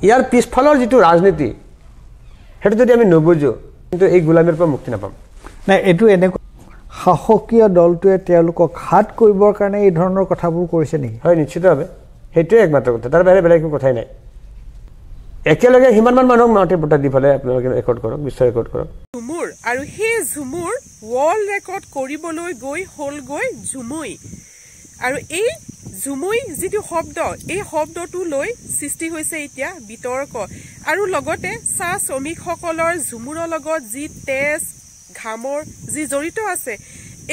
ইয়াৰ পিছফালৰ যিটো ৰাজনীতি সেইটো যদি আমি নুবুজো কিন্তু এই গোলামীৰ পৰা মুক্তি নাপাম নাই এইটো এনেকুৱা শাসকীয় দলটোৱে তেওঁলোকক হাত কৰিবৰ কাৰণে এই ধৰণৰ কথাবোৰ কৰিছে নেকি হয় নিশ্চিতভাৱে সেইটোৱে একমাত্ৰ কথা তাৰ বাহিৰে বেলেগ একো কথাই নাই একেলগে হিমানমান মানুহক মাটি পতা দি ফেলে আপোনালোকে ৰেকৰ্ড কৰক বিশ্ব ৰেকৰ্ড কৰক ঝুমুৰ আৰু সেই ঝুমুৰ ৱৰ্ল্ড ৰেকৰ্ড কৰিবলৈ গৈ ঝুমুই আৰু এই ঝুমুই যিটো শব্দ এই শব্দটো লৈ সৃষ্টি হৈছে এতিয়া বিতৰ্ক আৰু লগতে চাহ শ্ৰমিকসকলৰ ঝুমুৰৰ লগত যি তেজ ঘামৰ যি জড়িত আছে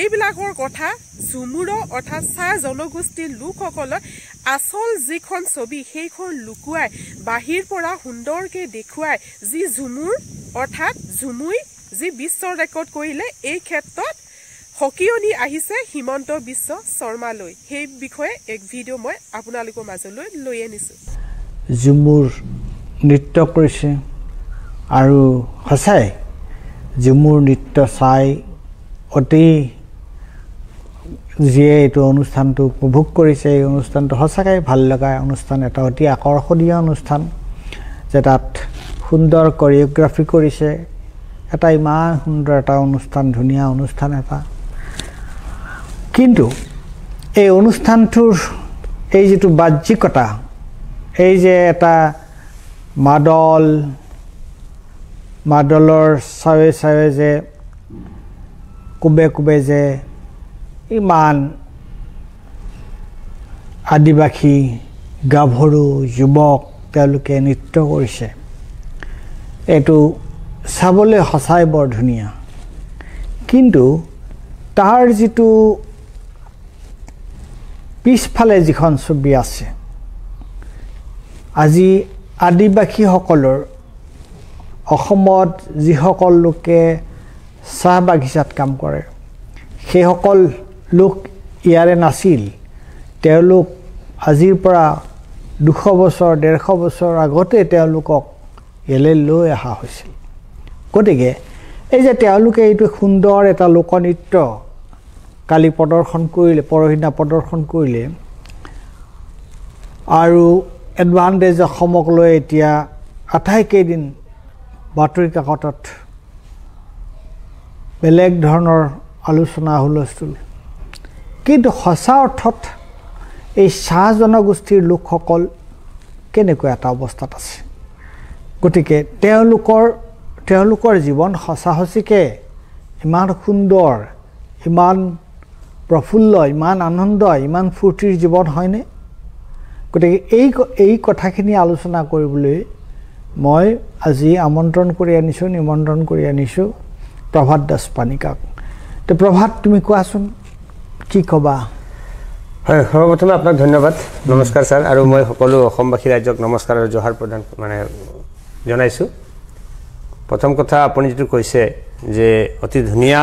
এইবিলাকৰ কথা ঝুমুৰৰ অৰ্থাৎ চাহ জনগোষ্ঠীৰ লোকসকলৰ আসল যিখন ছবি সেইখন লুকুৱাই বাহিৰ পৰা সুন্দৰকৈ দেখুৱাই যি ঝুমুৰ অৰ্থাৎ ঝুমুই যি বিশ্ব ৰেকৰ্ড কৰিলে এই ক্ষেত্ৰত হকিয়নি আহিছে হিমন্ত বিশ্ব শৰ্মালৈ সেই বিষয়ে এক ভিডিঅ' মই আপোনালোকৰ মাজলৈ লৈ আনিছোঁ ঝুমুৰ নৃত্য কৰিছে আৰু সঁচাই ঝুমুৰ নৃত্য চাই অতি যিয়ে এইটো অনুষ্ঠানটো উপভোগ কৰিছে এই অনুষ্ঠানটো সঁচাকৈ ভাল লগা অনুষ্ঠান এটা অতি আকৰ্ষণীয় অনুষ্ঠান যে তাত সুন্দৰ কৰিঅ'গ্ৰাফি কৰিছে এটা ইমান সুন্দৰ এটা অনুষ্ঠান ধুনীয়া অনুষ্ঠান এটা কিন্তু এই অনুষ্ঠানটোৰ এই যিটো বাহ্যিকতা এই যে এটা মাদলৰ চাৱে যে কোবে যে ইমান আদিবাসী গাভৰু যুৱক তেওঁলোকে নৃত্য কৰিছে এইটো চাবলৈ সঁচাই বৰ ধুনীয়া কিন্তু তাৰ যিটো পিছফালে যিখন ছবি আছে আজি আদিবাসীসকলৰ অসমত যিসকল লোকে চাহ বাগিচাত কাম কৰে সেইসকল লোক ইয়াৰে নাছিল তেওঁলোক আজিৰ পৰা 200 বছৰ 150 বছৰ আগতে তেওঁলোকক ইয়ালৈ লৈ অহা হৈছিল গতিকে এই যে তেওঁলোকে এইটো সুন্দৰ এটা লোকনৃত্য কালি প্ৰদৰ্শন কৰিলে পৰহিনা প্ৰদৰ্শন কৰিলে আৰু এডভান্টেজ অসমক লৈ এতিয়া আটাইকেইদিন বাতৰি কাকতত বেলেগ ধৰণৰ আলোচনা হুলস্থুল কিন্তু সঁচা অৰ্থত এই চাহ জনগোষ্ঠীৰ লোকসকল কেনেকুৱা এটা অৱস্থাত আছে গতিকে তেওঁলোকৰ জীৱন সঁচাসঁচিকে ইমান সুন্দৰ ইমান প্ৰফুল্ল ইমান আনন্দ ইমান ফূৰ্তিৰ জীৱন হয়নে গতিকে এই কথাখিনি আলোচনা কৰিবলৈ মই আজি নিমন্ত্ৰণ কৰি আনিছোঁ প্ৰভাত দাস পানিকাক তো প্ৰভাত তুমি কোৱাচোন কি ক'বা হয় সৰ্বপ্ৰথমে আপোনাক ধন্যবাদ নমস্কাৰ ছাৰ আৰু মই সকলো অসমবাসী ৰাজ্যক নমস্কাৰ আৰু জোহাৰ প্ৰদান জনাইছোঁ প্ৰথম কথা আপুনি যিটো কৈছে যে অতি ধুনীয়া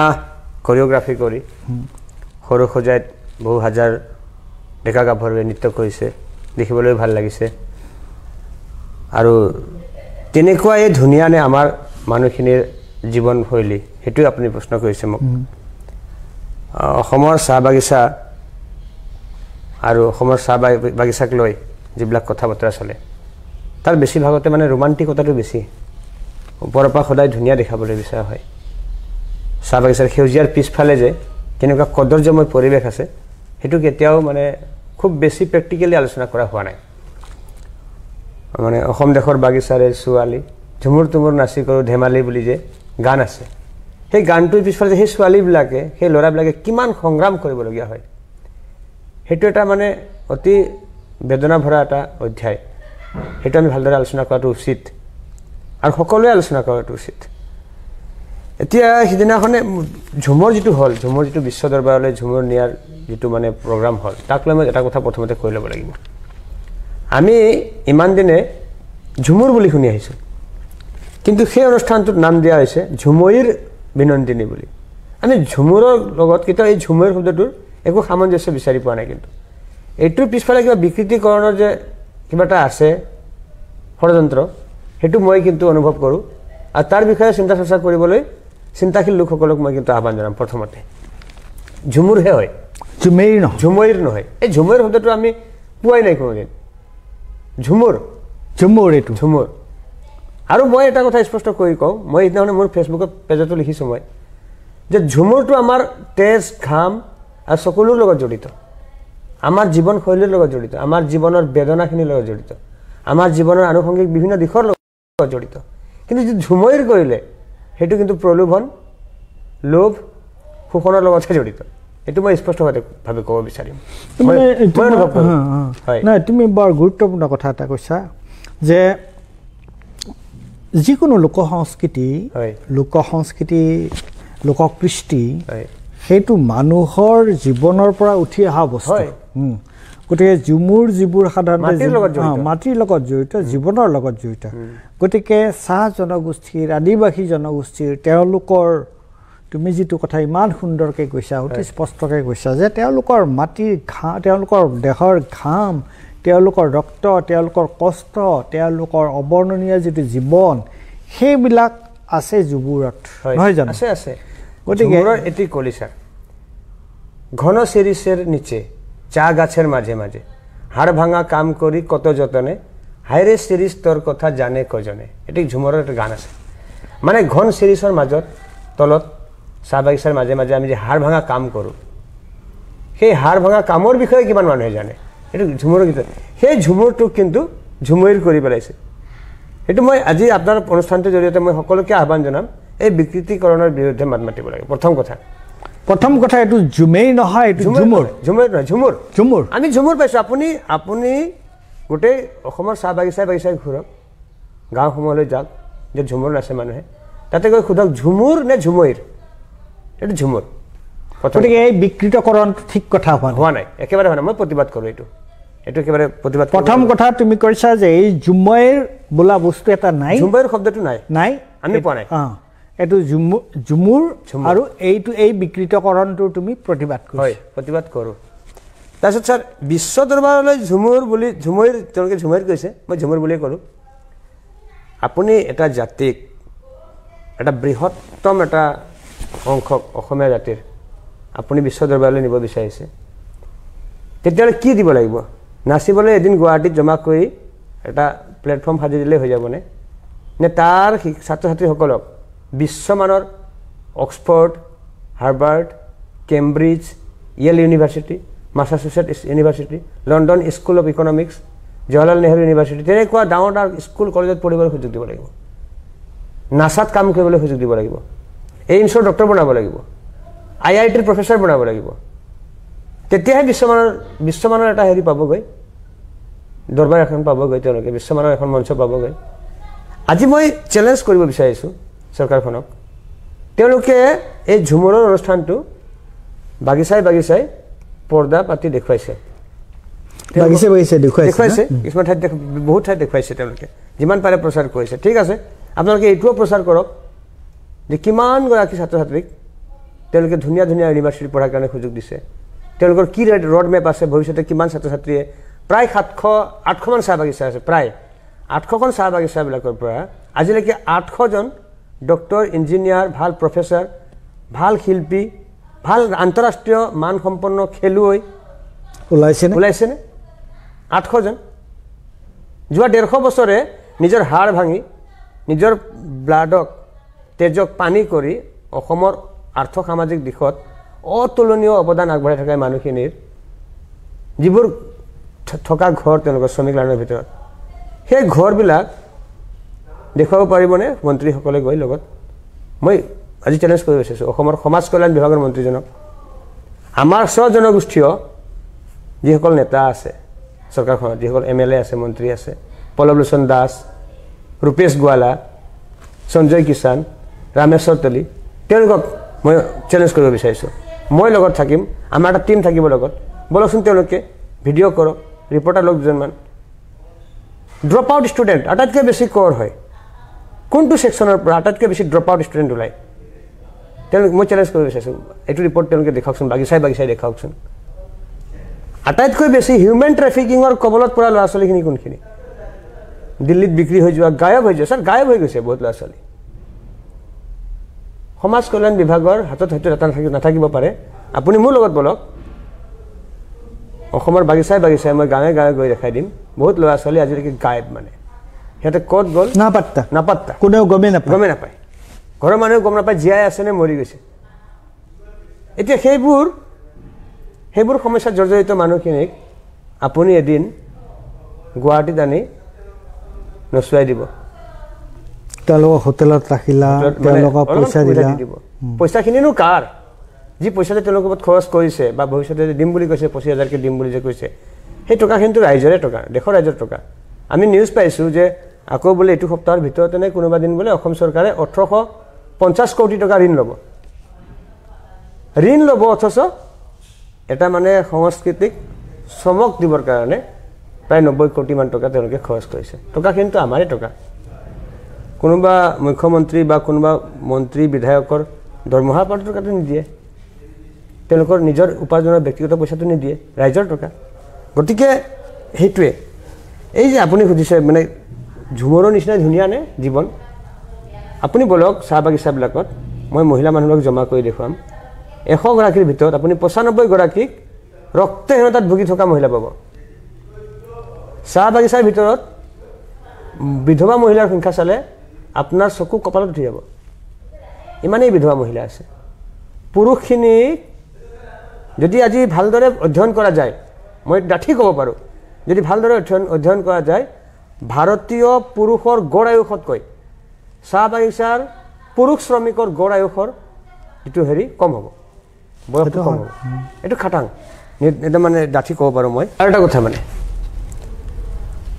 কৰিঅ'গ্ৰাফি কৰি সৰু সজাইত বহু হাজাৰ ডেকা গাভৰুৱে নৃত্য কৰিছে দেখিবলৈ ভাল লাগিছে আৰু তেনেকুৱা এই ধুনীয়া নে আমাৰ মানুহখিনিৰ জীৱনশৈলী সেইটো আপুনি প্ৰশ্ন কৰিছে মোক অসমৰ চাহ বাগিচা আৰু অসমৰ চাহ বাগিচাক লৈ যিবিলাক কথা বতৰা চলে তাৰ বেছিভাগতে মানে ৰোমান্টিকতাটো বেছি ওপৰৰ পৰা সদায় ধুনীয়া দেখাবলৈ বিচৰা হয় চাহ বাগিচাৰ সেউজীয়াৰ পিছফালে যে কেনেকুৱা কদৰ্যময় পৰিৱেশ আছে সেইটো কেতিয়াও মানে খুব বেছি প্ৰেক্টিকেলি আলোচনা কৰা হোৱা নাই মানে অসম দেশৰ বাগিচাৰে ছোৱালী ঝুমুৰ তুমুৰ নাচি কৰোঁ ধেমালি বুলি যে গান আছে সেই গানটোৰ পিছফালে সেই ছোৱালীবিলাকে সেই ল'ৰাবিলাকে কিমান সংগ্ৰাম কৰিবলগীয়া হয় সেইটো এটা মানে অতি বেদনা ভৰা এটা অধ্যায় সেইটো আমি ভালদৰে আলোচনা কৰাটো উচিত আৰু সকলোৱে আলোচনা কৰাটো উচিত এতিয়া সিদিনাখনে ঝুমুৰ যিটো বিশ্ব দৰবাৰলৈ ঝুমুৰ নিয়াৰ যিটো মানে প্ৰগ্ৰাম হ'ল তাক লৈ মই এটা কথা প্ৰথমতে কৈ ল'ব লাগিব আমি ইমান দিনে ঝুমুৰ বুলি শুনি আহিছোঁ কিন্তু সেই অনুষ্ঠানটোত নাম দিয়া হৈছে ঝুমুইৰ বিনন্দিনী বুলি আমি ঝুমুৰৰ লগত কেতিয়াও এই ঝুমুৰ শব্দটোৰ একো সামঞ্জস্য বিচাৰি পোৱা নাই কিন্তু এইটোৰ পিছফালে কিবা বিকৃতিকৰণৰ যে কিবা এটা আছে ষড়যন্ত্ৰ সেইটো মই কিন্তু অনুভৱ কৰোঁ আৰু তাৰ বিষয়ে চিন্তা চৰ্চা কৰিবলৈ চিন্তাশীল লোকসকলক মই কিন্তু আহ্বান জনাম প্ৰথমতে ঝুমুৰহে হয় ঝুমুইৰ নহয় এই ঝুমুৰ শব্দটো আমি পোৱাই নাই কোনোদিন ঝুমুৰ ঝুমুৰ এইটো ঝুমুৰ আৰু মই এটা কথা স্পষ্ট কৰি কওঁ মই সেইদিনাখনে মোৰ ফেচবুকত পেজতো লিখিছোঁ মই যে ঝুমুৰটো আমাৰ তেজ ঘাম আৰু সকলোৰ লগত জড়িত আমাৰ জীৱনশৈলীৰ লগত জড়িত আমাৰ জীৱনৰ বেদনাখিনিৰ লগত জড়িত আমাৰ জীৱনৰ আনুষংগিক বিভিন্ন দিশৰ লগত জড়িত কিন্তু যদি ঝুমুৰ কৰিলে সেইটো কিন্তু প্ৰলোভন লোভ শোষণৰ লগতহে জড়িত এইটো মই স্পষ্টভাৱে ক'ব বিচাৰিম নাই তুমি বৰ গুৰুত্বপূৰ্ণ কথা এটা কৈছা যে যিকোনো লোকসংস্কৃতি লোককৃষ্টি সেইটো মানুহৰ জীৱনৰ পৰা উঠি অহা বস্তু গতিকে ঝুমুৰ যিবোৰ সাধাৰণতে মাটিৰ লগত জড়িত জীৱনৰ লগত জড়িত গতিকে চাহ জনগোষ্ঠীৰ আদিবাসী জনগোষ্ঠীৰ তেওঁলোকৰ তুমি যিটো কথা ইমান সুন্দৰকৈ কৈছা অতি স্পষ্টকৈ কৈছা যে তেওঁলোকৰ মাটিৰ তেওঁলোকৰ দেহৰ ঘাম তেওঁলোকৰ ৰক্ত তেওঁলোকৰ কষ্ট তেওঁলোকৰ অবৰ্ণনীয় যিটো জীৱন সেইবিলাক আছে ঝুমুৰত নহয় জানো আছে আছে গতিকে এটি কলিচাৰ ঘন শিরিষের নিচে চা গাছের মাঝে মাঝে হাড় ভাঙা কাম করি কত যতনে হাইরে শিরিষ তোর কথা জানে কজনে এটি ঝুমুৰৰ একটা গান আছে মানে ঘন শিৰিষৰ মাজত তলত চাহ বাগিচাৰ মাজে মাজে আমি যে হাড় ভাঙা কাম কৰোঁ সেই হাড় ভাঙা কামৰ বিষয়ে কিমান মানুহে জানে এইটো ঝুমুৰৰ গীত সেই ঝুমুৰটোক কিন্তু ঝুমুৰ কৰি পেলাইছে এইটো মই আজি আপোনাৰ অনুষ্ঠানটোৰ জৰিয়তে মই সকলোকে আহ্বান জনাম এই বিকৃতিকৰণৰ বিৰুদ্ধে মাত মাতিব লাগে প্ৰথম কথা এইটো ঝুমেই নহয় এইটো ঝুমুৰ নহয় ঝুমুৰ আমি ঝুমুৰ পাইছোঁ আপুনি গোটেই অসমৰ চাহ বাগিচাই ঘূৰক গাঁওসমূহলৈ যাওক যে ঝুমুৰ নাচে মানুহে তাতে গৈ সোধক ঝুমুৰ নে ঝুমুৰ এইটো ঝুমুৰ গতিকে এই বিকৃতকৰণটো ঠিক কথা হোৱা নাই একেবাৰে হোৱা নাই মই প্ৰতিবাদ কৰোঁ এইটো একেবাৰে প্ৰতিবাদ প্ৰথম কথা তুমি কৈছা যে এই ঝুমুৰ বোলা বস্তু এটা নাই ঝুমুৰ শব্দটো নাই আমি পোৱা নাই এইটো ঝুমুৰ আৰু এইটো এই বিকৃতকৰণটো তুমি প্ৰতিবাদ কৰা হয় প্ৰতিবাদ কৰোঁ তাৰপিছত ছাৰ বিশ্ব দৰবাৰলৈ ঝুমুৰ তেওঁলোকে ঝুমুৰ কৈছে মই ঝুমুৰ বুলিয়ে কৰোঁ আপুনি এটা জাতিক এটা বৃহত্তম এটা অংশক অসমীয়া জাতিৰ আপুনি বিশ্ব দৰবাৰলৈ নিব বিচাৰিছে তেতিয়াহ'লে কি দিব লাগিব নাচিবলৈ এদিন গুৱাহাটীত জমা কৰি এটা প্লেটফৰ্ম সাজি দিলেই হৈ যাবনে নে তাৰ ছাত্ৰ ছাত্ৰীসকলক বিশ্বমানৰ Oxford Harvard Cambridge Yale university মাছাচুচেটছ university London school of economics Jawaharlal Nehru university তেনেকুৱা ডাঙৰ স্কুল কলেজত পঢ়িবলৈ সুযোগ দিব লাগিব নাচাত কাম কৰিবলৈ সুযোগ দিব লাগিব এইমছৰ ডক্টৰ বনাব লাগিব IITৰ প্ৰফেচাৰ বনাব লাগিব তেতিয়াহে বিশ্বমানৰ এটা হেৰি পাবগৈ দৰবাৰ এখন পাবগৈ তেওঁলোকে বিশ্বমানৰ এখন মঞ্চ পাবগৈ আজি মই চেলেঞ্জ কৰিব বিচাৰিছোঁ চৰকাৰখনক তেওঁলোকে এই ঝুমুৰৰ অনুষ্ঠানটো বাগিচাই পৰ্দা পাতি দেখুৱাইছে কিছুমান ঠাইত বহুত ঠাইত দেখুৱাইছে তেওঁলোকে যিমান পাৰে প্ৰচাৰ কৰিছে ঠিক আছে আপোনালোকে এইটোও প্ৰচাৰ কৰক যে কিমানগৰাকী ছাত্ৰ ছাত্ৰীক তেওঁলোকে ধুনীয়া ইউনিভাৰ্চিটিত পঢ়াৰ কাৰণে সুযোগ দিছে তেওঁলোকৰ কি ৰড মেপ আছে ভৱিষ্যতে কিমান ছাত্ৰ ছাত্ৰীয়ে প্ৰায় 700-800মান চাহ বাগিচা আছে প্ৰায় 800খন চাহ বাগিচাবিলাকৰ পৰা আজিলৈকে 800জন ডক্টৰ ইঞ্জিনিয়াৰ ভাল প্ৰফেচাৰ ভাল শিল্পী ভাল আন্তঃৰাষ্ট্ৰীয় মানসম্পন্ন খেলুৱৈ ওলাইছেনে 800জন যোৱা 150 বছৰে নিজৰ হাড় ভাঙি নিজৰ ব্লাডক তেজক পানী কৰি অসমৰ আৰ্থ সামাজিক দিশত অতুলনীয় অৱদান আগবঢ়াই থকা মানুহখিনিৰ যিবোৰ থকা ঘৰ তেওঁলোকৰ শ্ৰমিক লাইনৰ ভিতৰত সেই ঘৰবিলাক দেখুৱাব পাৰিবনে মন্ত্ৰীসকলে গৈ লগত মই আজি চেলেঞ্জ কৰি বিচাৰিছোঁ অসমৰ সমাজ কল্যাণ বিভাগৰ মন্ত্ৰীজনক আমাৰ স্বজনগোষ্ঠীয় যিসকল নেতা আছে চৰকাৰখনত যিসকল MLA আছে মন্ত্ৰী আছে পল্লৱ লোচন দাস ৰূপেশ গোৱালা সঞ্জয় কিষাণ ৰামেশ্বৰ তেলী তেওঁলোকক মই চেলেঞ্জ কৰিব বিচাৰিছোঁ মই লগত থাকিম আমাৰ এটা টিম থাকিব লগত বলকচোন তেওঁলোকে ভিডিঅ' কৰক ৰিপৰ্টাৰ লওক দুজনমান ড্ৰপ আউট ষ্টুডেণ্ট আটাইতকৈ বেছি কৰ হয় কোনটো ছেকশ্যনৰ পৰা আটাইতকৈ বেছি ড্ৰপ আউট ষ্টুডেণ্ট ওলায় তেওঁলোকে মই চেলেঞ্জ কৰিব বিচাৰিছোঁ এইটো ৰিপৰ্ট তেওঁলোকে দেখাওকচোন বাগিচাই দেখাওকচোন আটাইতকৈ বেছি হিউমেন ট্ৰেফিকিঙৰ কবলত পৰা ল'ৰা ছোৱালীখিনি কোনখিনি দিল্লীত বিক্ৰী হৈ যোৱা গায়ব হৈ যোৱা ছাৰ গায়ব হৈ গৈছে বহুত ল'ৰা ছোৱালী সমাজ কল্যাণ বিভাগৰ হাতত হয়তো এটা নাথাকিব পাৰে আপুনি মোৰ লগত বলক অসমৰ বাগিচাই মই গাঁৱে গৈ দেখাই দিম বহুত ল'ৰা ছোৱালী আজিলৈকে গায়ব মানে সিহঁতে ক'ত গ'ল নাপাত্তা কোনেও গমেই নাপায় ঘৰৰ মানুহে গম নাপায় জীয়াই আছে নে মৰি গৈছে এতিয়া সেইবোৰ সমস্যাত জৰ্জৰিত মানুহখিনিক আপুনি এদিন গুৱাহাটীত আনি নচুৱাই দিব তেওঁলোকক হোটেলত ৰাখিলা তেওঁলোকক পইচা দিলা পইচাখিনিনো কাৰ যি পইচাটো তেওঁলোকৰ ওপৰত খৰচ কৰিছে বা ভৱিষ্যতে দিম বুলি কৈছে 25,000কে দিম বুলি যে কৈছে সেই টকাখিনিতো ৰাইজৰে টকা দেশৰ ৰাইজৰ টকা আমি নিউজ পাইছোঁ যে আকৌ বোলে এইটো সপ্তাহৰ ভিতৰতে নে কোনোবা দিন বোলে অসম চৰকাৰে 1850 কোটি টকা ঋণ ল'ব অথচ এটা মানে সংস্কৃতিক চমক দিবৰ কাৰণে প্ৰায় 90 কোটিমান টকা তেওঁলোকে খৰচ কৰিছে টকাখিনিতো আমাৰে টকা কোনোবা মুখ্যমন্ত্ৰী বা কোনোবা মন্ত্ৰী বিধায়কৰ দৰমহা পাতৰ টকাটো নিদিয়ে তেওঁলোকৰ নিজৰ উপাৰ্জনৰ ব্যক্তিগত পইচাটো নিদিয়ে ৰাইজৰ টকা গতিকে সেইটোৱে এই যে আপুনি সুধিছে মানে ঝুমৰৰ নিচিনা ধুনীয়া নে জীৱন আপুনি বলক চাহ বাগিচাবিলাকত মই মহিলা মানুহক জমা কৰি দেখুৱাম 100 গৰাকীৰ ভিতৰত আপুনি 95 গৰাকীক ৰক্তহীনতাত ভুগি থকা মহিলা পাব চাহ বাগিচাৰ ভিতৰত বিধৱা মহিলাৰ সংখ্যা চালে আপোনাৰ চকু কপালত উঠি যাব ইমানেই বিধৱা মহিলা আছে পুৰুষখিনিক যদি আজি ভালদৰে অধ্যয়ন কৰা যায় মই ডাঠি ক'ব পাৰোঁ যদি ভালদৰে অধ্যয়ন কৰা যায় ভাৰতীয় পুৰুষৰ গড় আয়ুসতকৈ চাহ বাগিচাৰ পুৰুষ শ্ৰমিকৰ গড় আয়ুসৰ যিটো কম হ'ব বয়সটো কম হ'ব এইটো খাটাং এটা মানে ডাঠি ক'ব পাৰোঁ মই আৰু এটা কথা মানে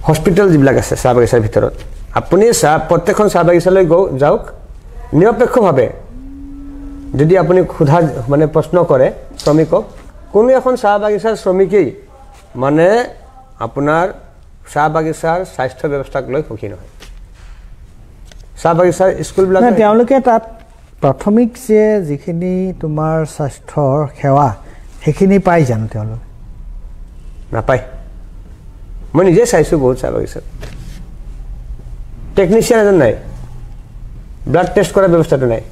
হস্পিটেল যিবিলাক আছে চাহ বাগিচাৰ ভিতৰত আপুনি প্ৰত্যেকখন চাহ বাগিচালৈ যাওক নিৰপেক্ষভাৱে যদি আপুনি সোধা মানে প্ৰশ্ন কৰে শ্ৰমিকক কোনো এখন চাহ বাগিচাৰ শ্ৰমিকেই মানে আপোনাৰ চাহ বাগিচাৰ স্বাস্থ্য ব্যৱস্থাক লৈ সুখী নহয় চাহ বাগিচাৰ স্কুলবিলাক তেওঁলোকে তাত প্ৰাথমিক যে যিখিনি তোমাৰ স্বাস্থ্যৰ সেৱা সেইখিনি পাই জানো তেওঁলোকে নাপায় মই নিজে চাইছোঁ বহুত চাহ বাগিচাত টেকনিচিয়ান এজন নাই ব্লাড টেষ্ট কৰাৰ ব্যৱস্থাটো নাই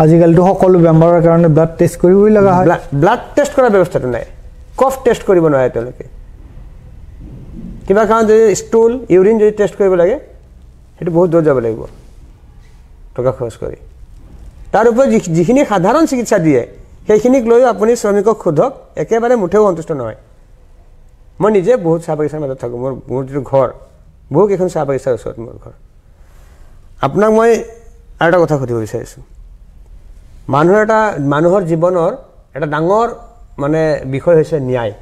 আজিকালিতো সকলো বেমাৰৰ কাৰণে ব্লাড টেষ্ট কৰিবই লগা হয় ব্লাড টেষ্ট কৰাৰ ব্যৱস্থাটো নাই কফ টেষ্ট কৰিব নোৱাৰে তেওঁলোকে কিবা কাৰণ যদি ষ্টুল ইউৰিন যদি টেষ্ট কৰিব লাগে সেইটো বহুত দূৰ যাব লাগিব টকা খৰচ কৰি তাৰ ওপৰত যিখিনি সাধাৰণ চিকিৎসা দিয়ে সেইখিনিক লৈও আপুনি শ্ৰমিকক সোধক একেবাৰে মুঠেও সন্তুষ্ট নহয় মই নিজে বহুত চাহ বাগিচাৰ মাজত থাকোঁ মোৰ যিটো ঘৰ বহুকেইখন চাহ বাগিচাৰ ওচৰত মোৰ ঘৰ আপোনাক মই আৰু এটা কথা সুধিব বিচাৰিছোঁ মানুহৰ জীৱনৰ এটা ডাঙৰ মানে বিষয় হৈছে ন্যায়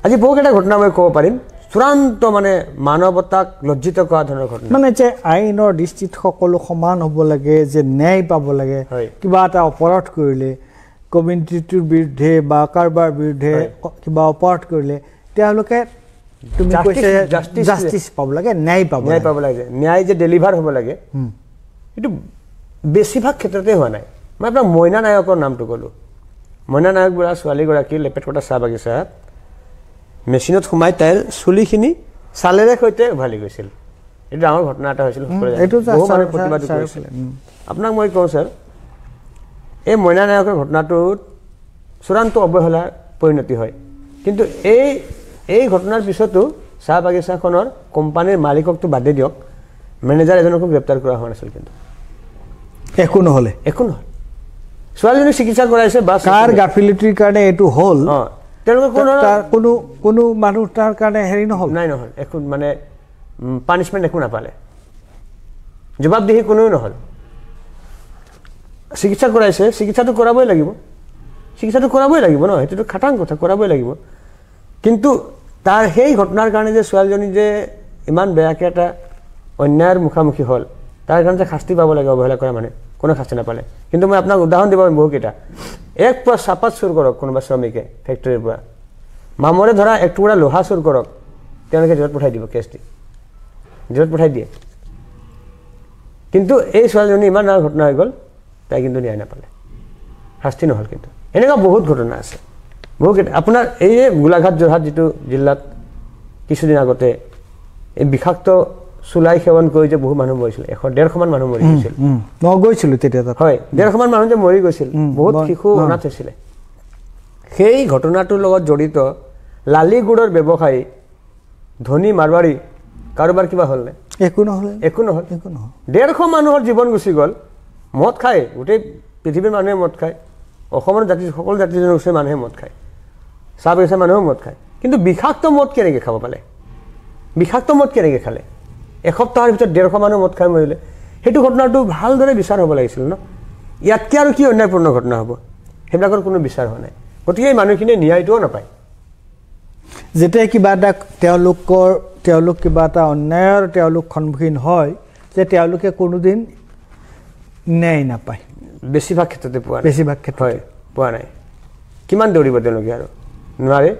আজি বহুকেইটা ঘটনা মই ক'ব পাৰিম চূড়ান্ত মানে মানৱতাক লজ্জিত কৰা ধৰণৰ ঘটনা মানে যে আইনৰ দৃষ্টিত সকলো সমান হ'ব লাগে যে ন্যায় পাব লাগে কিবা এটা অপৰাধ কৰিলে কমিউনিটিটোৰ বিৰুদ্ধে বা কাৰোবাৰ বিৰুদ্ধে কিবা অপৰাধ কৰিলে তেওঁলোকে তুমি কৈছে জাষ্টিচ পাব লাগে ন্যায় পাব লাগে ন্যায় যে ডেলিভাৰ হ'ব লাগে এইটো বেছিভাগ ক্ষেত্ৰতে হোৱা নাই মই আপোনাক মইনা নায়কৰ নামটো ক'লোঁ মইনা নায়ক বুঢ়া ছোৱালীগৰাকী লেপেটকটা চাহ বাগিচাত মেচিনত সোমাই তাইৰ চুলিখিনি চালেৰে সৈতে উভালি গৈছিল এইটো ডাঙৰ ঘটনা এটা হৈছিল প্ৰতিবাদ কৰিছিল আপোনাক মই কওঁ ছাৰ এই মইনা নায়কৰ ঘটনাটোত চূড়ান্ত অৱহেলাৰ পৰিণতি হয় কিন্তু এই ঘটনাৰ পিছতো চাহ বাগিচাখনৰ কোম্পানীৰ মালিককটো বাদে দিয়ক মেনেজাৰ এজনকো গ্ৰেপ্তাৰ কৰা হোৱা নাছিল কিন্তু একো নহ'ল ছোৱালীজনীক চিকিৎসা কৰাইছে বা কাৰ গাফিলতিৰ কাৰণে এইটো হ'ল তেওঁলোকে কোনো মানুহ তাৰ কাৰণে হেৰি নহ'ল একো মানে পানিছমেণ্ট একো নাপালে জবাবদিহি কোনোও নহ'ল চিকিৎসা কৰাইছে চিকিৎসাটো কৰাবই লাগিব ন সেইটোতো খাটাং কথা কৰাবই লাগিব কিন্তু তাৰ সেই ঘটনাৰ কাৰণে যে ছোৱালীজনী যে ইমান বেয়াকৈ এটা অন্যায়ৰ মুখামুখি হ'ল তাৰ কাৰণে যে শাস্তি পাব লাগে অৱহেলা কৰা মানে কোনো শাস্তি নাপালে কিন্তু মই আপোনাক উদাহৰণ দিব পাৰিম বহুকেইটা এক পুৱা চাহপাত চুৰ কৰক কোনোবা শ্ৰমিকে ফেক্টৰীৰ পৰা মামৰে ধৰা এক টুকুৰা লোহা চুৰ কৰক তেওঁলোকে জেলত পঠাই দিব কেছ দি জেলত পঠাই দিয়ে কিন্তু এই ছোৱালীজনী ইমান ডাঙৰ ঘটনা হৈ গ'ল তাই কিন্তু ন্যায় নাপালে শাস্তি নহ'ল কিন্তু এনেকুৱা বহুত ঘটনা আছে বহুকেইটা আপোনাৰ এই গোলাঘাট যোৰহাট যিটো জিলাত কিছুদিন আগতে এই বিষাক্ত চুলাই সেৱন কৰি যে বহু মানুহ মৰিছিল 100-150 মানুহ মৰি গৈছিল মই গৈছিলোঁ তেতিয়া হয় 150 মানুহ যে মৰি গৈছিল বহুত শিশু অনাথ হৈছিলে সেই ঘটনাটোৰ লগত জড়িত লালিগুড়ৰ ব্যৱসায়ী ধনী মাৰৱাৰী কাৰোবাৰ কিবা হ'ল নে একো নহ'ল 150 মানুহৰ জীৱন গুচি গ'ল মদ খায় গোটেই পৃথিৱীৰ মানুহে মদ খায় অসমৰ জাতি সকলো জাতি জনগোষ্ঠীৰ মানুহে মদ খায় চাহ বাগিচাৰ মানুহেও মদ খায় কিন্তু বিষাক্ত মদ কেনেকৈ খাব পালে বিষাক্ত মদ কেনেকৈ খালে এসপ্তাহৰ ভিতৰত 150 মানুহ মদ খাই মৰিলে সেইটো ঘটনাটো ভালদৰে বিচাৰ হ'ব লাগিছিল ন ইয়াতকৈ আৰু কি অন্যায়পূৰ্ণ ঘটনা হ'ব সেইবিলাকৰ কোনো বিচাৰ হোৱা নাই গতিকে এই মানুহখিনিয়ে ন্যায়টোও নাপায় যেতিয়া কিবা এটা তেওঁলোক কিবা এটা অন্যায়ৰ তেওঁলোক সন্মুখীন হয় যে তেওঁলোকে কোনোদিন ন্যায় নাপায় বেছিভাগ ক্ষেত্ৰতে পোৱা বেছিভাগ ক্ষেত্ৰত হয় পোৱা নাই কিমান দৌৰিব তেওঁলোকে আৰু নোৱাৰে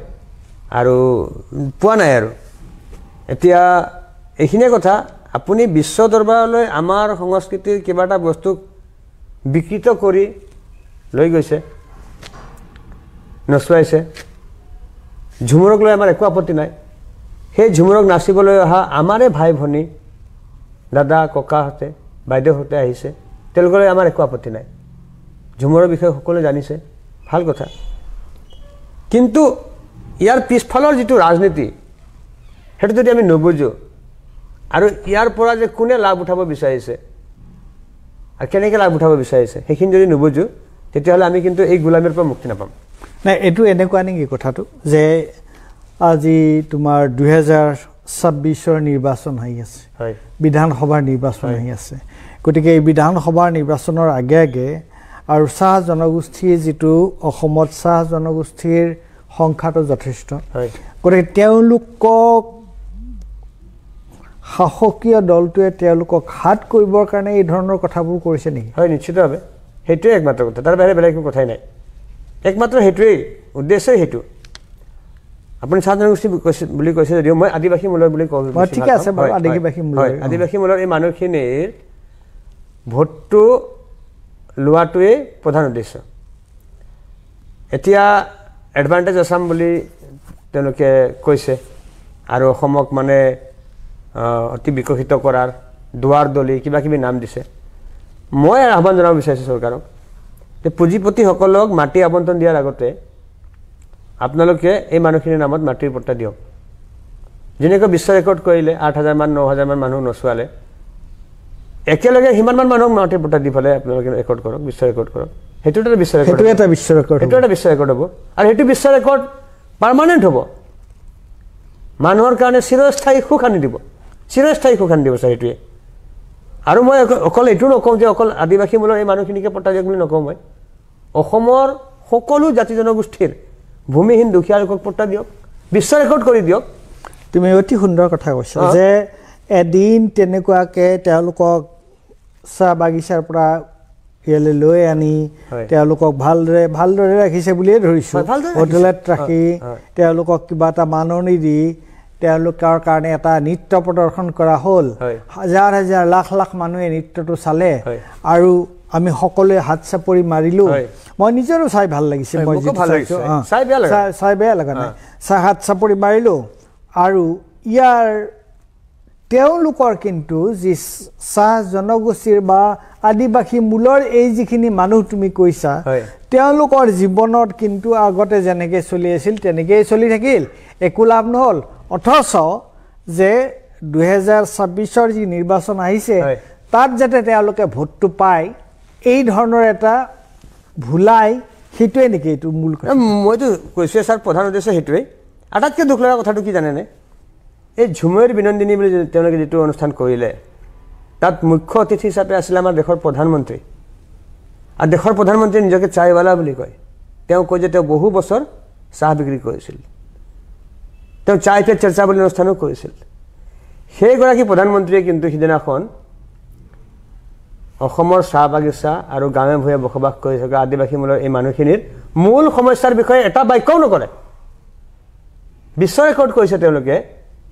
আৰু পোৱা নাই আৰু এতিয়া এইখিনিয়ে কথা আপুনি বিশ্ব দৰবাৰলৈ আমাৰ সংস্কৃতিৰ কিবা এটা বস্তু বিকৃত কৰি লৈ গৈছে নচুৱাইছে ঝুমুৰক লৈ আমাৰ একো আপত্তি নাই সেই ঝুমুৰক নাচিবলৈ অহা আমাৰে ভাই ভনী দাদা ককাহঁতে বাইদেউহঁতে আহিছে তেওঁলোকলৈ আমাৰ একো আপত্তি নাই ঝুমুৰৰ বিষয়ে সকলোৱে জানিছে ভাল কথা কিন্তু ইয়াৰ পিছফালৰ যিটো ৰাজনীতি সেইটো যদি আমি নুবুজো আৰু ইয়াৰ পৰা যে কোনে লাভ উঠাব বিচাৰিছে আৰু কেনেকৈ লাভ উঠাব বিচাৰিছে সেইখিনি যদি নুবুজো তেতিয়াহ'লে আমি কিন্তু এই গোলামীৰ পৰা মুক্তি নাপাম নাই এইটো এনেকুৱা নেকি কথাটো যে আজি তোমাৰ 2026 নিৰ্বাচন আহি আছে হয় বিধানসভাৰ নিৰ্বাচন আহি আছে গতিকে এই বিধানসভাৰ নিৰ্বাচনৰ আগে আগে আৰু চাহ জনগোষ্ঠীৰ যিটো অসমত চাহ জনগোষ্ঠীৰ সংখ্যাটো যথেষ্ট হয় গতিকে তেওঁলোকক শাসকীয় দলটোৱে তেওঁলোকক হাত কৰিবৰ কাৰণে এই ধৰণৰ কথাবোৰ কৰিছে নেকি হয় নিশ্চিতভাৱে সেইটোৱে একমাত্ৰ কথা তাৰ বাহিৰে বেলেগ একো কথাই নাই একমাত্ৰ সেইটোৱেই উদ্দেশ্যই সেইটো আপুনি চাহ জনগোষ্ঠী বুলি কৈছে যদিও মই আদিবাসী মূলৰ বুলি কওঁ ঠিক আছে বাৰু আদিবাসী মূলৰ এই মানুহখিনিৰ ভোটটো লোৱাটোৱেই প্ৰধান উদ্দেশ্য এতিয়া এডভান্টেজ আছাম বুলি তেওঁলোকে কৈছে আৰু অসমক মানে অতি বিকশিত কৰাৰ দুৱাৰ দলি কিবা কিবি নাম দিছে মই আহ্বান জনাব বিচাৰিছোঁ চৰকাৰক যে পুঁজিপতিসকলক মাটি আবণ্টন দিয়াৰ আগতে আপোনালোকে এই মানুহখিনিৰ নামত মাটিৰ পট্টা দিয়ক যেনেকৈ বিশ্ব ৰেকৰ্ড কৰিলে 8,000 মান 9,000 মান মানুহ নচুৱালে একেলগে সিমানমান মানুহক মাটিৰ পট্টা দি পেলাই আপোনালোকে ৰেকৰ্ড কৰক বিশ্ব ৰেকৰ্ড কৰক সেইটো এটা বিশ্ব ৰেকৰ্ড সেইটো এটা বিশ্ব ৰেকৰ্ড হ'ব আৰু সেইটো বিশ্ব ৰেকৰ্ড পাৰ্মানেণ্ট হ'ব মানুহৰ কাৰণে চিৰস্থায়ী সুখ আনি দিব ছাৰ সেইটোৱে আৰু মই অকল এইটো নকওঁ যে অকল আদিবাসী মূলৰ এই মানুহখিনিকে পট্টা দিয়ক বুলি নকওঁ মই অসমৰ সকলো জাতি জনগোষ্ঠীৰ ভূমিহীন দুখীয়া লোকক পট্টা দিয়ক বিশ্ব ৰেকৰ্ড কৰি দিয়ক তুমি অতি সুন্দৰ কথা কৈছা যে এদিন তেনেকুৱাকৈ তেওঁলোকক চাহ বাগিচাৰ পৰা ইয়ালৈ লৈ আনি তেওঁলোকক ভালদৰে ৰাখিছে বুলিয়ে ধৰিছোঁ হোটেলত ৰাখি তেওঁলোকক কিবা এটা মাননি দি তেওঁলোকৰ কাৰণে এটা নৃত্য প্ৰদৰ্শন কৰা হ'ল হাজাৰ হাজাৰ লাখ লাখ মানুহে নৃত্যটো চালে আৰু আমি সকলোৱে হাত চাপৰি মাৰিলোঁ মই নিজৰো চাই ভাল লাগিছে মই চাই বেয়া লগা নাই হাত চাপৰি মাৰিলোঁ আৰু ইয়াৰ তেওঁলোকৰ কিন্তু যি চাহ জনগোষ্ঠীৰ বা আদিবাসী মূলৰ এই যিখিনি মানুহ তুমি কৈছা তেওঁলোকৰ জীৱনত কিন্তু আগতে যেনেকৈ চলি আছিল তেনেকৈয়ে চলি থাকিল একো লাভ নহ'ল অথচ যে 2026 যি নিৰ্বাচন আহিছে তাত যাতে তেওঁলোকে ভোটটো পায় এই ধৰণৰ এটা ভুলাই সেইটোৱে নেকি এইটো মূল কথা মইতো কৈছোঁৱে ছাৰ প্ৰধান উদ্দেশ্য সেইটোৱেই আটাইতকৈ দুখ লগা কথাটো কি জানেনে এই ঝুমুৰ বিনন্দিনী বুলি তেওঁলোকে যিটো অনুষ্ঠান কৰিলে তাত মুখ্য অতিথি হিচাপে আছিলে আমাৰ দেশৰ প্ৰধানমন্ত্ৰী আৰু দেশৰ প্ৰধানমন্ত্ৰীয়ে নিজকে চায়ৱালা বুলি কয় তেওঁ কয় যে তেওঁ বহু বছৰ চাহ বিক্ৰী কৰিছিল তেওঁ চায় পে চৰ্চা বুলি অনুষ্ঠানো কৰিছিল সেইগৰাকী প্ৰধানমন্ত্ৰীয়ে কিন্তু সিদিনাখন অসমৰ চাহ বাগিচা আৰু গাঁৱে ভূঞে বসবাস কৰি থকা আদিবাসী মূলৰ এই মানুহখিনিৰ মূল সমস্যাৰ বিষয়ে এটা বাক্যও নকৰে বিশ্ব ৰেকৰ্ড কৰিছে তেওঁলোকে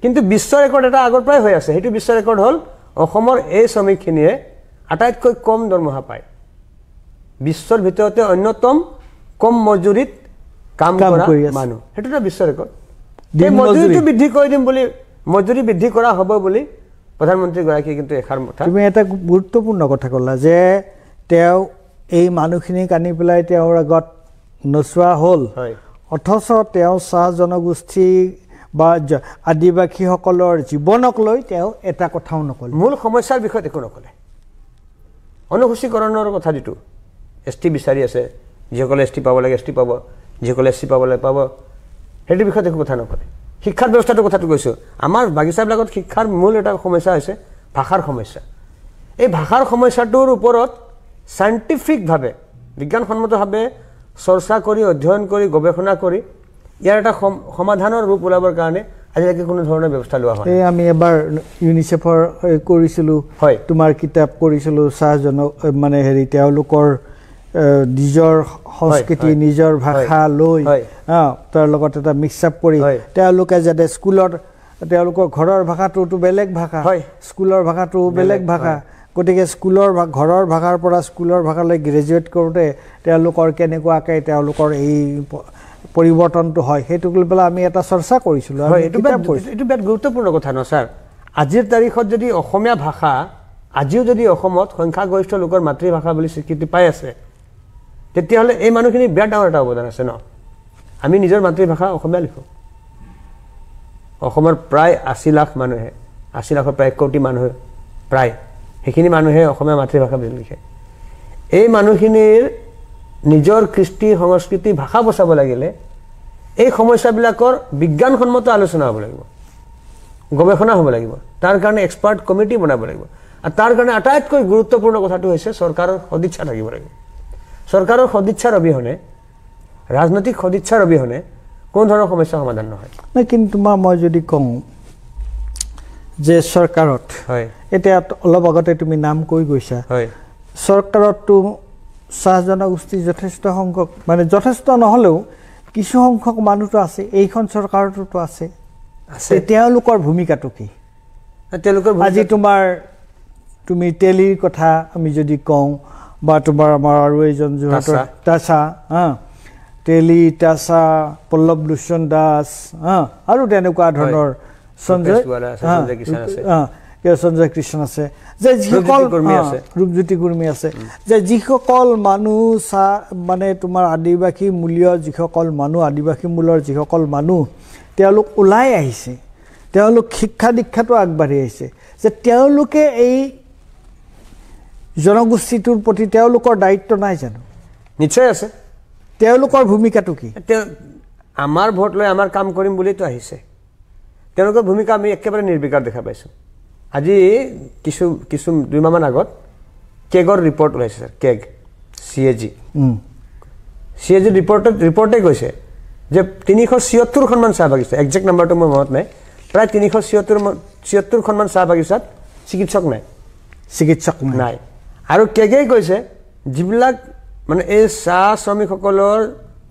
কিন্তু বিশ্ব ৰেকৰ্ড এটা আগৰ পৰাই হৈ আছে সেইটো বিশ্ব ৰেকৰ্ড হ'ল অসমৰ এই শ্ৰমিকখিনিয়ে আটাইতকৈ কম দৰমহা পায় বিশ্বৰ ভিতৰতে অন্যতম কম মজুৰিত কাম কৰা মানুহ সেইটো এটা বিশ্ব ৰেকৰ্ড মজুৰিটো বৃদ্ধি কৰি দিম বুলি মজুৰি বৃদ্ধি কৰা হ'ব বুলি প্ৰধানমন্ত্ৰীগৰাকীয়ে কিন্তু এষাৰ কথা তুমি এটা গুৰুত্বপূৰ্ণ কথা ক'লা যে তেওঁ এই মানুহখিনিক আনি পেলাই তেওঁৰ আগত নচোৱা হ'ল অথচ তেওঁ চাহ জনগোষ্ঠী বা আদিবাসীসকলৰ জীৱনক লৈ তেওঁ এটা কথাও নক'লে মূল সমস্যাৰ বিষয়ত একো নক'লে অনুসূচীকৰণৰ কথা যিটো এছ টি বিচাৰি আছে যিসকলে এছ টি পাব লাগে এছ টি পাব যিসকলে এছ চি পাব লাগে পাব সেইটোৰ বিষয়ত একো কথা নক'লে শিক্ষাৰ ব্যৱস্থাটোৰ কথাটো কৈছোঁ আমাৰ বাগিচাবিলাকত শিক্ষাৰ মূল এটা সমস্যা হৈছে ভাষাৰ সমস্যা এই ভাষাৰ সমস্যাটোৰ ওপৰত চাইণ্টিফিকভাৱে বিজ্ঞানসন্মতভাৱে চৰ্চা কৰি অধ্যয়ন কৰি গৱেষণা কৰি ইয়াৰ এটা সমাধানৰ ৰূপ ওলাবৰ কাৰণে আজিলৈকে কোনো ধৰণৰ ব্যৱস্থা লোৱা হোৱা নাই আমি এবাৰ ইউনিচেফৰ কৰিছিলোঁ তোমাৰ কিতাপ কৰিছিলোঁ চাহজনক মানে তেওঁলোকৰ নিজৰ সংস্কৃতি নিজৰ ভাষা লৈ তাৰ লগত এটা মিক্স আপ কৰি তেওঁলোকে যাতে স্কুলত তেওঁলোকৰ ঘৰৰ ভাষাটোতো বেলেগ ভাষা স্কুলৰ ভাষাটো বেলেগ ভাষা গতিকে স্কুলৰ ঘৰৰ ভাষাৰ পৰা স্কুলৰ ভাষালৈ গ্ৰেজুৱেট কৰোঁতে তেওঁলোকৰ কেনেকুৱাকৈ তেওঁলোকৰ এই পৰিৱৰ্তনটো হয় সেইটো লৈ পেলাই আমি এটা চৰ্চা কৰিছিলোঁ এইটো বিৰাট গুৰুত্বপূৰ্ণ কথা ন ছাৰ আজিৰ তাৰিখত যদি অসমীয়া ভাষা আজিও যদি অসমত সংখ্যাগৰিষ্ঠ লোকৰ মাতৃভাষা বুলি স্বীকৃতি পাই আছে তেতিয়াহ'লে এই মানুহখিনি বিৰাট ডাঙৰ এটা অৱদান আছে ন আমি নিজৰ মাতৃভাষা অসমীয়া লিখোঁ অসমৰ প্ৰায় ৮০ লাখ মানুহে ৮০ লাখৰ প্ৰায় ১ কোটি মানুহে প্ৰায় সেইখিনি মানুহে অসমীয়া মাতৃভাষা বুলি লিখে এই মানুহখিনিৰ নিজৰ কৃষ্টি সংস্কৃতি ভাষা বচাব লাগিলে এই সমস্যাবিলাকৰ বিজ্ঞানসন্মত আলোচনা হ'ব লাগিব গৱেষণা হ'ব লাগিব তাৰ কাৰণে এক্সপাৰ্ট কমিটি বনাব লাগিব আৰু তাৰ কাৰণে আটাইতকৈ গুৰুত্বপূৰ্ণ কথাটো হৈছে চৰকাৰৰ সদিচ্ছা থাকিব লাগিব চৰকাৰৰ সদিচ্ছাৰ অবিহনে ৰাজনৈতিক সদিচ্ছাৰ অবিহনে কোনো ধৰণৰ সমস্যা সমাধান নহয় কিন্তু তোমাৰ মই যদি কওঁ যে চৰকাৰত এতিয়া অলপ আগতে তুমি নাম কৈ গৈছা চৰকাৰততো চাহ জনগোষ্ঠী যথেষ্ট সংখ্যক মানে যথেষ্ট নহ'লেও কিছু সংখ্যক মানুহতো আছে এইখন চৰকাৰতো আছে তেওঁলোকৰ ভূমিকাটো কি আজি তোমাৰ তুমি তেলিৰ কথা আমি যদি কওঁ বা তোমাৰ আমাৰ আৰু এইজন যোৰহাটৰ তাছা তেলি তাছা পল্লৱ লোচন দাস আৰু তেনেকুৱা ধৰণৰ সঞ্জয় কৃষ্ণ আছে যে যিসকল ৰূপজ্যোতি কুৰ্মী আছে যে যিসকল মানুহ মানে তোমাৰ আদিবাসী মূলীয় যিসকল মানুহ আদিবাসী মূলৰ যিসকল মানুহ তেওঁলোক ওলাই আহিছে তেওঁলোক শিক্ষা দীক্ষাটো আগবাঢ়ি আহিছে যে তেওঁলোকে এই জনগোষ্ঠীটোৰ প্ৰতি তেওঁলোকৰ দায়িত্ব নাই জানো নিশ্চয় আছে তেওঁলোকৰ ভূমিকাটো কি আমাৰ ভোট লৈ আমাৰ কাম কৰিম বুলিতো আহিছে তেওঁলোকৰ ভূমিকা আমি একেবাৰে নিৰ্বিকাৰ দেখা পাইছোঁ আজি কিছু 2 মাহমান আগত কেগৰ ৰিপৰ্ট ওলাইছে ছাৰ কেগ CAG ৰিপৰ্টে কৈছে যে 376খনমান চাহ বাগিচা একজেক্ট নাম্বাৰটো মোৰ মনত নাই প্ৰায় 376খনমান চাহ বাগিচাত চিকিৎসক নাই আৰু কেগেই কৈছে যিবিলাক মানে এই চাহ শ্ৰমিকসকলৰ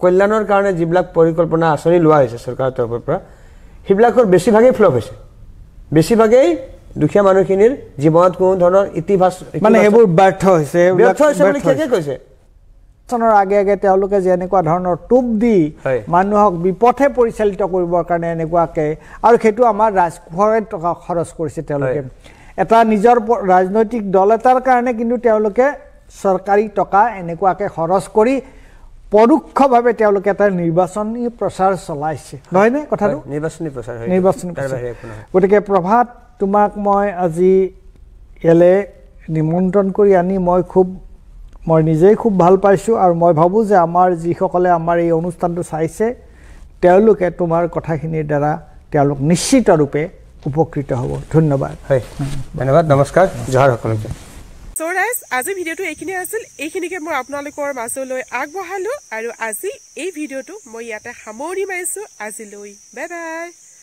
কল্যাণৰ কাৰণে যিবিলাক পৰিকল্পনা আঁচনি লোৱা হৈছে চৰকাৰৰ তৰফৰ পৰা সেইবিলাকৰ বেছিভাগেই ফ্লপ হৈছে বেছিভাগেই দুখীয়া মানুহখিনিৰ জীৱনত কোনো ধৰণৰ ইতিবাচক মানে এইবোৰ ব্যৰ্থ হৈছে বুলি কেগে কৈছে চনৰ আগে আগে তেওঁলোকে যে এনেকুৱা ধৰণৰ টোপ দি মানুহক বিপথে পৰিচালিত কৰিবৰ কাৰণে এনেকুৱাকৈ আৰু সেইটো আমাৰ ৰাজকোষৰে টকা খৰচ কৰিছে তেওঁলোকে এটা নিজৰ ৰাজনৈতিক দল এটাৰ কাৰণে কিন্তু তেওঁলোকে চৰকাৰী টকা এনেকুৱাকৈ খৰচ কৰি পৰোক্ষভাৱে তেওঁলোকে এটা নিৰ্বাচনী প্ৰচাৰ চলাইছে নহয়নে কথাটো নিৰ্বাচনী প্ৰচাৰ গতিকে প্ৰভাত তোমাক মই আজি ইয়ালৈ নিমন্ত্ৰণ কৰি আনি মই নিজেই খুব ভাল পাইছোঁ আৰু মই ভাবোঁ যে আমাৰ যিসকলে আমাৰ এই অনুষ্ঠানটো চাইছে তেওঁলোকে তোমাৰ কথাখিনিৰ দ্বাৰা তেওঁলোক নিশ্চিতৰূপে উপকৃত হ'ব ধন্যবাদ ধন্যবাদ নমস্কাৰ জহাৰ সকলোকে So guys, আজি ভিডিওটো এইখিনি আছিল এইখিনিকে মই আপোনালোকৰ মাজলৈ আগবঢ়ালো আৰু আজি এই ভিডিওটো মই ইয়াতে সামৰি মাৰিছো আজিলৈ বাই বাই